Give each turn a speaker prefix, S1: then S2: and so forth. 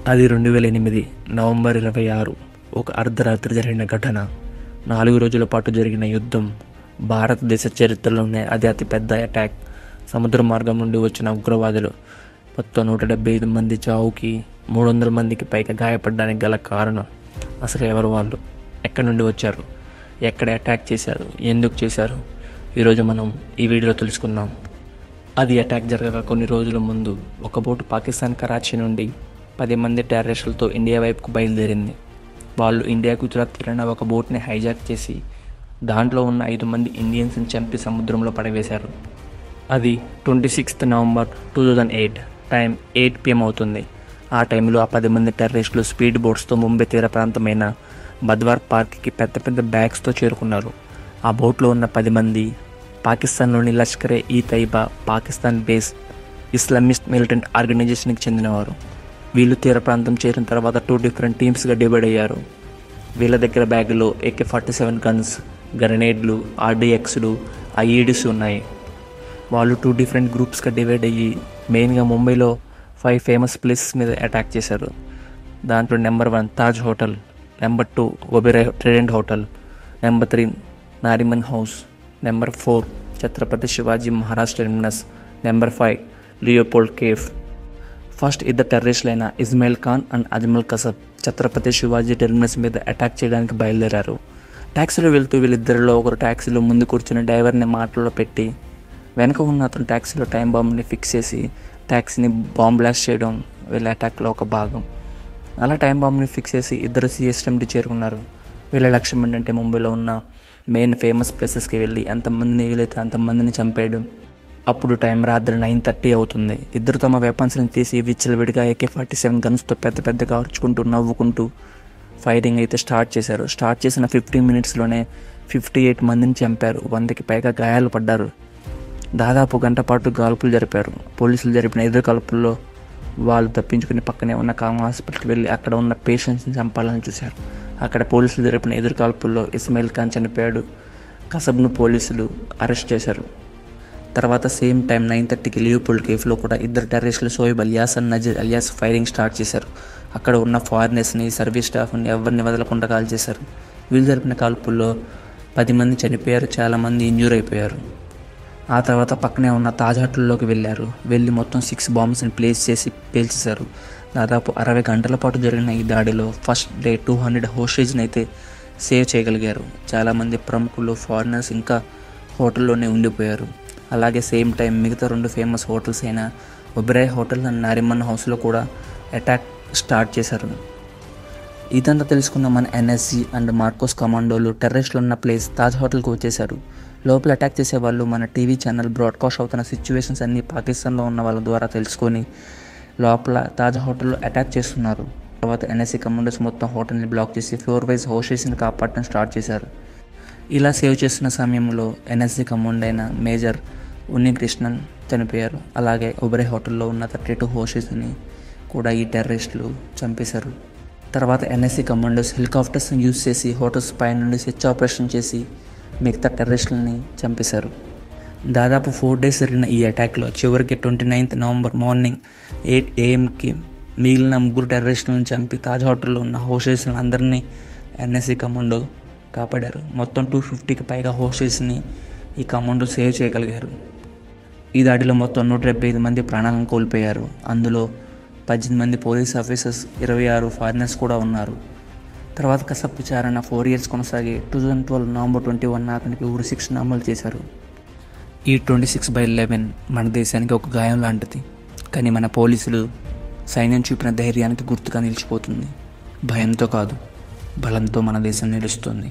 S1: అది 2008 నవంబర్ 26 ఒక అర్ధరాత్రి జరిగిన ఘటన. 4 రోజుల పాటు జరిగిన యుద్ధం. భారతదేశ చరిత్రలోనే అది అతిపెద్ద అటాక్. సముద్ర మార్గం నుండి వచ్చిన ఉగ్రవాదులు. మొత్తం 175 మంది చావుకి, 300 మందికి పైగా గాయపడడానికి గల కారణం అసలు ఎవరు వాళ్ళు, ఎక్కడి నుండి వచ్చారు, ఎక్కడ అటాక్ చేశారు, ఎందుకు చేశారు, ఈరోజు మనం ఈ వీడియోలో తెలుసుకుందాం. అది అటాక్ జరగక కొన్ని రోజుల ముందు ఒక బోటు పాకిస్తాన్ కరాచీ నుండి 10 మంది టెర్రరిస్టులతో ఇండియా వైపుకు బయలుదేరింది. వాళ్ళు ఇండియా గుజరాత్ తీరాన ఒక బోట్ని హైజాక్ చేసి దాంట్లో ఉన్న 5 మంది ఇండియన్స్ని చంపి సముద్రంలో పడవేశారు. అది 26 నవంబర్ 2008 టైం 8 PM అవుతుంది. ఆ టైంలో ఆ 10 మంది టెర్రరిస్టులు స్పీడ్ బోట్స్తో ముంబై తీర ప్రాంతమైన బద్వార్ పార్క్కి పెద్ద పెద్ద బ్యాగ్స్తో చేరుకున్నారు. ఆ బోట్లో ఉన్న 10 మంది పాకిస్తాన్లోని లష్కర్-ఇ-తైబా పాకిస్తాన్ బేస్ ఇస్లామిస్ట్ మిలిటెంట్ ఆర్గనైజేషన్కి చెందినవారు. వీళ్ళు తీర ప్రాంతం చేరిన తర్వాత 2 డిఫరెంట్ టీమ్స్గా డివైడ్ అయ్యారు. వీళ్ళ దగ్గర బ్యాగులో AK-47 గన్స్, గ్రెనేడ్లు, RDXలు, IEDs ఉన్నాయి. వాళ్ళు 2 డిఫరెంట్ గ్రూప్స్గా డివైడ్ అయ్యి మెయిన్గా ముంబైలో 5 ఫేమస్ ప్లేసెస్ మీద అటాక్ చేశారు. దాంట్లో number 1 Taj hotel, number 2 Oberoi Trident hotel, number 3 Nariman house, number 4 Chhatrapati Shivaji Maharaj terminus, number 5 Leopold cafe. First ఇద్దరు టెర్రరిస్టులైన ఇస్మాయిల్ ఖాన్ అండ్ అజ్మల్ కసబ్ ఛత్రపతి శివాజీ టెర్మినస్ మీద అటాక్ చేయడానికి బయలుదేరారు. ట్యాక్సీలో వెళ్తూ వీళ్ళిద్దరిలో ఒకరు ట్యాక్సీలో ముందు కూర్చుని డ్రైవర్ని మాటల్లో పెట్టి వెనక ఉన్న అతను ట్యాక్సీలో టైం బాంబ్ని ఫిక్స్ చేసి ట్యాక్సీని బాంబ్ బ్లాస్ట్ చేయడం వీళ్ళ అటాక్లో ఒక భాగం. అలా టైం బాంబ్ని ఫిక్స్ చేసి ఇద్దరు CSTMకి చేరుకున్నారు. వీళ్ళ లక్ష్యం ఏంటంటే ముంబైలో ఉన్న మెయిన్ ఫేమస్ ప్లేసెస్కి వెళ్ళి ఎంతమందిని వీలైతే అంతమందిని చంపేయడం. అప్పుడు టైం రాత్రి 9:30 అవుతుంది. ఇద్దరు తమ వెపన్స్ని తీసి విచ్చలవిడిగా AK-47 గన్స్తో పెద్ద పెద్దగా అరుచుకుంటూ నవ్వుకుంటూ ఫైరింగ్ అయితే స్టార్ట్ చేశారు. స్టార్ట్ చేసిన 15 మినిట్స్లోనే 58 మందిని చంపారు. 100కి పైగా గాయాలు పడ్డారు. దాదాపు గంట పాటు కాల్పులు జరిపారు. పోలీసులు జరిపిన ఎదురు కాల్పుల్లో వాళ్ళు తప్పించుకుని పక్కనే ఉన్న కామా హాస్పిటల్కి వెళ్ళి అక్కడ ఉన్న పేషెంట్స్ని చంపాలని చూశారు. అక్కడ పోలీసులు జరిపిన ఎదురు కాల్పుల్లో ఇస్మాయిల్ ఖాన్ చనిపోయాడు. కసబ్ను పోలీసులు అరెస్ట్ చేశారు. తర్వాత సేమ్ టైం 9:30కి లియోపోల్డ్ కేఫ్లో కూడా ఇద్దరు టెర్రరిస్టులు Shoaib alias and Nazir alias firing start చేశారు. అక్కడ ఉన్న ఫారినర్స్ని, సర్వీస్ స్టాఫ్ని ఎవరిని వదలకుండా కాల్ చేశారు. వీళ్ళు జరిపిన కాల్పుల్లో 10 మంది చనిపోయారు, చాలామంది ఇంజ్యూర్ అయిపోయారు. ఆ తర్వాత పక్కనే ఉన్న తాజ్ హోటల్లోకి వెళ్ళి మొత్తం 6 బాంబ్స్ని ప్లేస్ చేసి పేల్చేశారు. దాదాపు 60 గంటల పాటు జరిగిన ఈ దాడిలో ఫస్ట్ డే 200 హోస్టేజ్ని అయితే సేవ్ చేయగలిగారు. చాలామంది ప్రముఖులు, ఫారినర్స్ ఇంకా హోటల్లోనే ఉండిపోయారు. అలాగే సేమ్ టైం మిగతా 2 ఫేమస్ హోటల్స్ అయిన ఒబెరాయ్ హోటల్ అండ్ నారిమన్ హౌస్లో కూడా అటాక్ స్టార్ట్ చేశారు. ఇదంతా తెలుసుకున్న మన NSG అండ్ మార్కోస్ కమాండోలు టెర్రరిస్టులు ఉన్న ప్లేస్ తాజ్ హోటల్కి వచ్చేశారు. లోపల అటాక్ చేసే వాళ్ళు మన టీవీ ఛానల్ బ్రాడ్కాస్ట్ అవుతున్న సిచ్యువేషన్స్ అన్నీ పాకిస్తాన్లో ఉన్న వాళ్ళ ద్వారా తెలుసుకొని లోపల తాజ్ హోటల్లో అటాక్ చేస్తున్నారు. తర్వాత NSC కమాండోస్ మొత్తం హోటల్ని బ్లాక్ చేసి 4 వైజ్ హోస్టేజ్ని కాపాడటం స్టార్ట్ చేశారు. ఇలా సేవ్ చేస్తున్న సమయంలో NSC కమాండో అయిన మేజర్ ఉన్నికృష్ణన్ చనిపోయారు. అలాగే ఒబెరాయ్ హోటల్లో ఉన్న 32 హోస్టేజ్ని కూడా ఈ టెర్రరిస్టులు చంపేశారు. తర్వాత NSC కమాండోస్ హెలికాప్టర్స్ని యూజ్ చేసి హోటల్స్ పై నుండి స్విచ్ ఆపరేషన్ చేసి మిగతా టెర్రరిస్టులని చంపేశారు. దాదాపు 4 డేస్ జరిగిన ఈ అటాక్లో చివరికి 29th నవంబర్ మార్నింగ్ 8 AM మిగిలిన 3 టెర్రరిస్టులను చంపి తాజ్ హోటల్లో ఉన్న హోస్టేజ్ని అందరినీ NSC కమాండో కాపాడారు. మొత్తం 250కి పైగా హోస్టేజ్ని ఈ కమాండో సేవ్ చేయగలిగారు. ఈ దాడిలో మొత్తం 175 మంది ప్రాణాలను కోల్పోయారు. అందులో 18 మంది పోలీస్ ఆఫీసర్స్, 26 ఫారినర్స్ కూడా ఉన్నారు. తర్వాత కసబ్ విచారణ 4 years కొనసాగి 2012 నవంబర్ 21 అతనికి ఉరి శిక్షను అమలు చేశారు. ఈ 26/11 మన దేశానికి ఒక గాయం లాంటిది. కానీ మన పోలీసులు, సైన్యం చూపిన ధైర్యానికి గుర్తుగా నిలిచిపోతుంది. భయంతో కాదు, బలంతో మన దేశం నిలుస్తుంది.